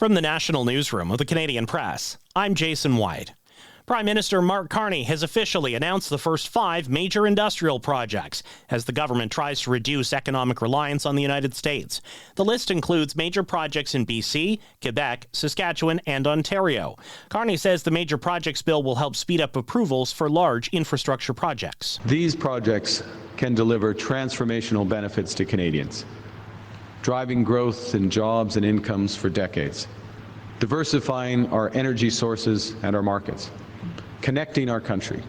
From the National Newsroom of the Canadian Press, I'm Jason White. Prime Minister Mark Carney has officially announced the first 5 major industrial projects as the government tries to reduce economic reliance on the United States. The list includes major projects in BC, Quebec, Saskatchewan, and Ontario. Carney says the major projects bill will help speed up approvals for large infrastructure projects. These projects can deliver transformational benefits to Canadians, driving growth in jobs and incomes for decades, diversifying our energy sources and our markets, connecting our country,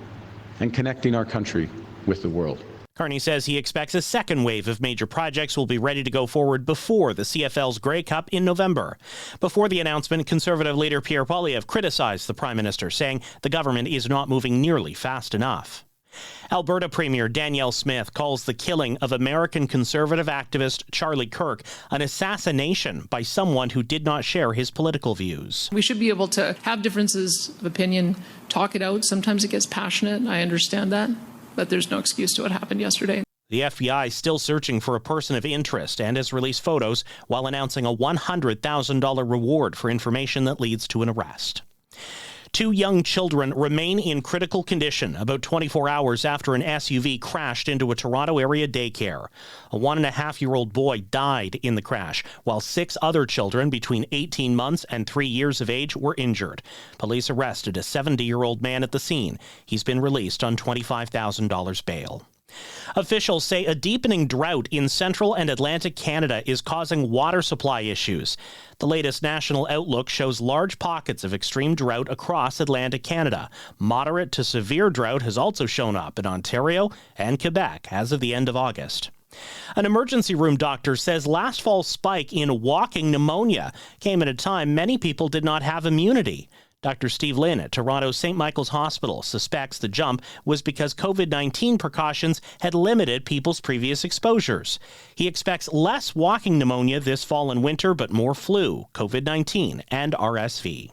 and connecting our country with the world. Carney says he expects a second wave of major projects will be ready to go forward before the CFL's Grey Cup in November. Before the announcement, Conservative leader Pierre Poilievre criticized the Prime Minister, saying the government is not moving nearly fast enough. Alberta Premier Danielle Smith calls the killing of American conservative activist Charlie Kirk an assassination by someone who did not share his political views. We should be able to have differences of opinion, talk it out. Sometimes it gets passionate, I understand that, but there's no excuse to what happened yesterday. The FBI is still searching for a person of interest and has released photos while announcing a $100,000 reward for information that leads to an arrest. 2 young children remain in critical condition about 24 hours after an SUV crashed into a Toronto area daycare. A 1.5-year-old boy died in the crash, while 6 other children between 18 months and 3 years of age were injured. Police arrested a 70-year-old man at the scene. He's been released on $25,000 bail. Officials say a deepening drought in central and Atlantic Canada is causing water supply issues. The latest national outlook shows large pockets of extreme drought across Atlantic Canada. Moderate to severe drought has also shown up in Ontario and Quebec as of the end of August. An emergency room doctor says last fall's spike in walking pneumonia came at a time many people did not have immunity. Dr. Steve Lynn at Toronto's St. Michael's Hospital suspects the jump was because COVID-19 precautions had limited people's previous exposures. He expects less walking pneumonia this fall and winter, but more flu, COVID-19, and RSV.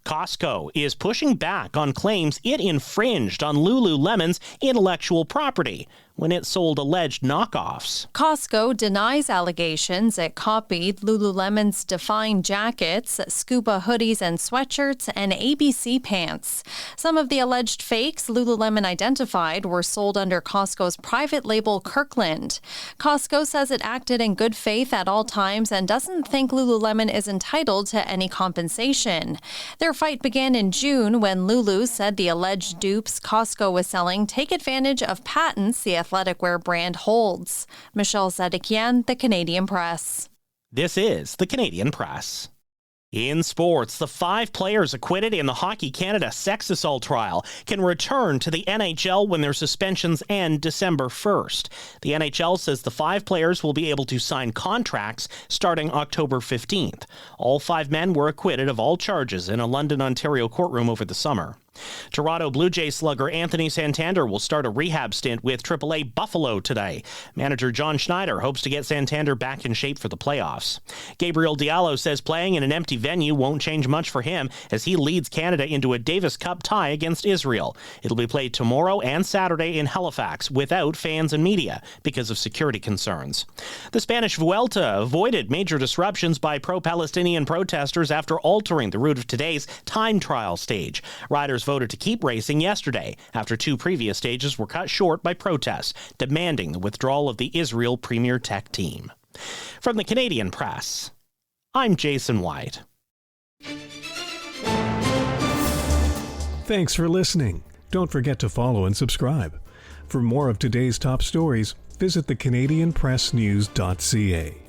Costco is pushing back on claims it infringed on Lululemon's intellectual property when it sold alleged knockoffs. Costco denies allegations it copied Lululemon's Define jackets, scuba hoodies and sweatshirts, and ABC pants. Some of the alleged fakes Lululemon identified were sold under Costco's private label Kirkland. Costco says it acted in good faith at all times and doesn't think Lululemon is entitled to any compensation. Their fight began in June when Lulu said the alleged dupes Costco was selling take advantage of patents the athletic wear brand holds. Michelle Zedekian, The Canadian Press. This is The Canadian Press. In sports, the 5 players acquitted in the Hockey Canada sex assault trial can return to the NHL when their suspensions end December 1st. The NHL says the 5 players will be able to sign contracts starting October 15th. All 5 men were acquitted of all charges in a London, Ontario courtroom over the summer. Toronto Blue Jays slugger Anthony Santander will start a rehab stint with AAA Buffalo today. Manager John Schneider hopes to get Santander back in shape for the playoffs. Gabriel Diallo says playing in an empty venue won't change much for him as he leads Canada into a Davis Cup tie against Israel. It'll be played tomorrow and Saturday in Halifax without fans and media because of security concerns. The Spanish Vuelta avoided major disruptions by pro-Palestinian protesters after altering the route of today's time trial stage. Riders voted to keep racing yesterday after 2 previous stages were cut short by protests demanding the withdrawal of the Israel Premier Tech team. From the Canadian Press, I'm Jason White. Thanks for listening. Don't forget to follow and subscribe. For more of today's top stories, visit thecanadianpressnews.ca.